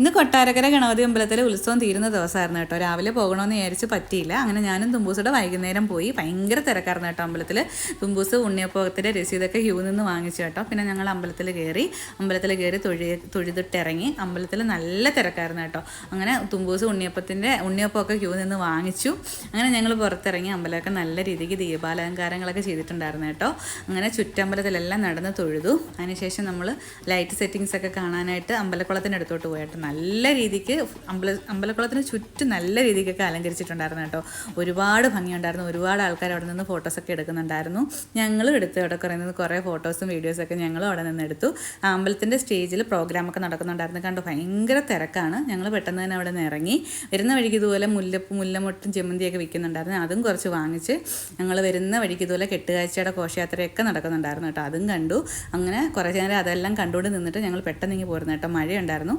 ഇന്ന് കൊട്ടാരക്കര ഗണപതി അമ്പലത്തിലെ ഉത്സവം തീരുന്ന ദിവസമായിരുന്നു കേട്ടോ. രാവിലെ പോകണമെന്ന് വിചാരിച്ച് പറ്റിയില്ല. അങ്ങനെ ഞാനും തുമ്പൂസോടെ വൈകുന്നേരം പോയി. ഭയങ്കര തിരക്കായിരുന്നു കേട്ടോ അമ്പലത്തിൽ. തുമ്പൂസ് ഉണ്ണിയപ്പത്തിൻ്റെ രസീതൊക്കെ ക്യൂ നിന്ന് വാങ്ങിച്ചു കേട്ടോ. പിന്നെ ഞങ്ങൾ അമ്പലത്തിൽ കയറി തൊഴുതിട്ടിറങ്ങി. അമ്പലത്തിൽ നല്ല തിരക്കായിരുന്നു കേട്ടോ. അങ്ങനെ തുമ്പൂസ് ഉണ്ണിയപ്പമൊക്കെ ക്യൂ നിന്ന് വാങ്ങിച്ചു. അങ്ങനെ ഞങ്ങൾ പുറത്തിറങ്ങി. അമ്പലമൊക്കെ നല്ല രീതിക്ക് ദീപാലങ്കാരങ്ങളൊക്കെ ചെയ്തിട്ടുണ്ടായിരുന്നു കേട്ടോ. അങ്ങനെ ചുറ്റമ്പലത്തിലെല്ലാം നടന്ന് തൊഴുതു. അതിനുശേഷം നമ്മൾ ലൈറ്റ് സെറ്റിങ്സ് ഒക്കെ കാണാനായിട്ട് അമ്പലക്കുളത്തിനടുത്തോട്ട് പോയിട്ട് നല്ല രീതിക്ക് അമ്പലക്കുളത്തിന് ചുറ്റും നല്ല രീതിക്കൊക്കെ അലങ്കരിച്ചിട്ടുണ്ടായിരുന്നു കേട്ടോ. ഒരുപാട് ഭംഗിയുണ്ടായിരുന്നു. ഒരുപാട് ആൾക്കാർ അവിടെ നിന്ന് ഫോട്ടോസൊക്കെ എടുക്കുന്നുണ്ടായിരുന്നു. ഞങ്ങളും എടുത്തു. അവിടെ കുറേ ഫോട്ടോസും വീഡിയോസൊക്കെ ഞങ്ങളും അവിടെ നിന്ന് എടുത്തു. അമ്പലത്തിൻ്റെ സ്റ്റേജിൽ പ്രോഗ്രാമൊക്കെ നടക്കുന്നുണ്ടായിരുന്നു. കണ്ടു ഭയങ്കര തിരക്കാണ്. ഞങ്ങൾ പെട്ടെന്ന് തന്നെ അവിടെ നിന്ന് ഇറങ്ങി. വരുന്ന വഴിക്ക് ഇതുപോലെ മുല്ലമൊട്ടും ചെമ്മന്തിയൊക്കെ വിൽക്കുന്നുണ്ടായിരുന്നു. അതും കുറച്ച് വാങ്ങിച്ച് ഞങ്ങൾ വരുന്ന വഴിക്ക് ഇതുപോലെ കെട്ടുകാഴ്ചയുടെ ഘോഷയാത്രയൊക്കെ നടക്കുന്നുണ്ടായിരുന്നു കേട്ടോ. അതും കണ്ടു. അങ്ങനെ കുറച്ച് നേരം അതെല്ലാം കണ്ടുകൊണ്ട് നിന്നിട്ട് ഞങ്ങൾ പെട്ടെന്ന് ഇങ്ങ് പോരുന്നു കേട്ടോ. മഴയുണ്ടായിരുന്നു.